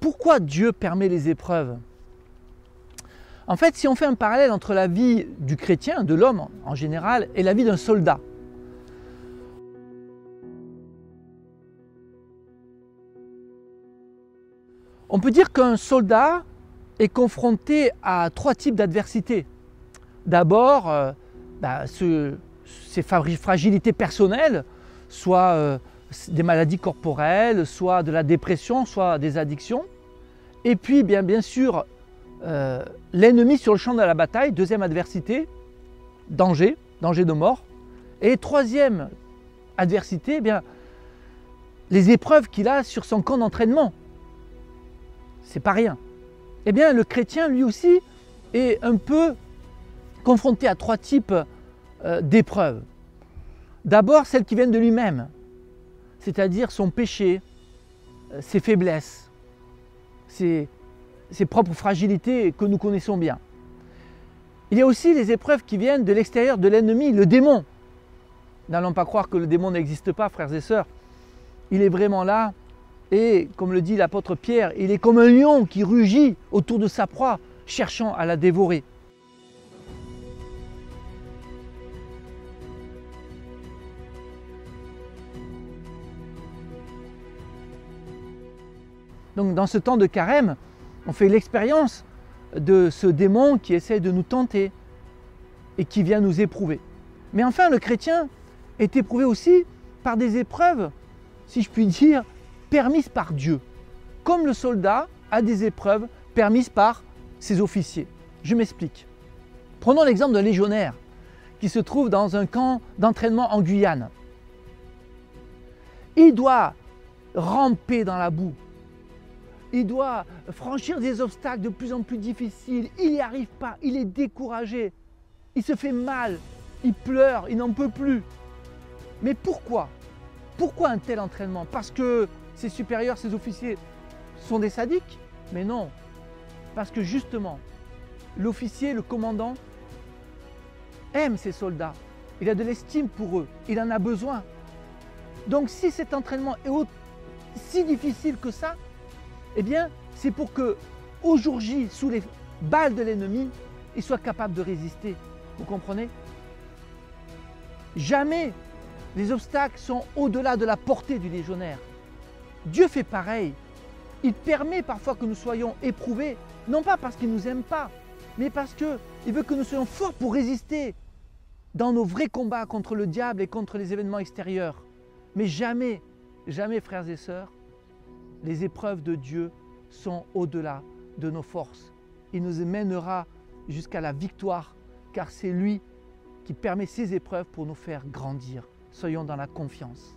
pourquoi Dieu permet les épreuves? En fait, si on fait un parallèle entre la vie du chrétien, de l'homme en général, et la vie d'un soldat, on peut dire qu'un soldat est confronté à 3 types d'adversités. D'abord, ses fragilités personnelles, soit des maladies corporelles, soit de la dépression, soit des addictions. Et puis, bien sûr, l'ennemi sur le champ de la bataille, deuxième adversité, danger de mort. Et troisième adversité, les épreuves qu'il a sur son camp d'entraînement. C'est pas rien. Eh bien, le chrétien, lui aussi, est un peu confronté à 3 types d'épreuves. D'abord, celles qui viennent de lui-même, c'est-à-dire son péché, ses faiblesses, ses propres fragilités que nous connaissons bien. Il y a aussi les épreuves qui viennent de l'extérieur de l'ennemi, le démon. N'allons pas croire que le démon n'existe pas, frères et sœurs. Il est vraiment là et, comme le dit l'apôtre Pierre, il est comme un lion qui rugit autour de sa proie, cherchant à la dévorer. Donc dans ce temps de carême, on fait l'expérience de ce démon qui essaie de nous tenter et qui vient nous éprouver. Mais enfin, le chrétien est éprouvé aussi par des épreuves, si je puis dire, permises par Dieu. Comme le soldat a des épreuves permises par ses officiers. Je m'explique. Prenons l'exemple d'un légionnaire qui se trouve dans un camp d'entraînement en Guyane. Il doit ramper dans la boue. Il doit franchir des obstacles de plus en plus difficiles. Il n'y arrive pas, il est découragé. Il se fait mal, il pleure, il n'en peut plus. Mais pourquoi? Pourquoi un tel entraînement? Parce que ses supérieurs, ses officiers sont des sadiques? Mais non, parce que justement, l'officier, le commandant, aime ses soldats. Il a de l'estime pour eux, il en a besoin. Donc si cet entraînement est si difficile que ça, eh bien, c'est pour que, au jour J, sous les balles de l'ennemi, il soit capable de résister. Vous comprenez? Jamais les obstacles sont au-delà de la portée du légionnaire. Dieu fait pareil. Il permet parfois que nous soyons éprouvés, non pas parce qu'il ne nous aime pas, mais parce qu'il veut que nous soyons forts pour résister dans nos vrais combats contre le diable et contre les événements extérieurs. Mais jamais, jamais, frères et sœurs, les épreuves de Dieu sont au-delà de nos forces. Il nous mènera jusqu'à la victoire, car c'est lui qui permet ces épreuves pour nous faire grandir. Soyons dans la confiance.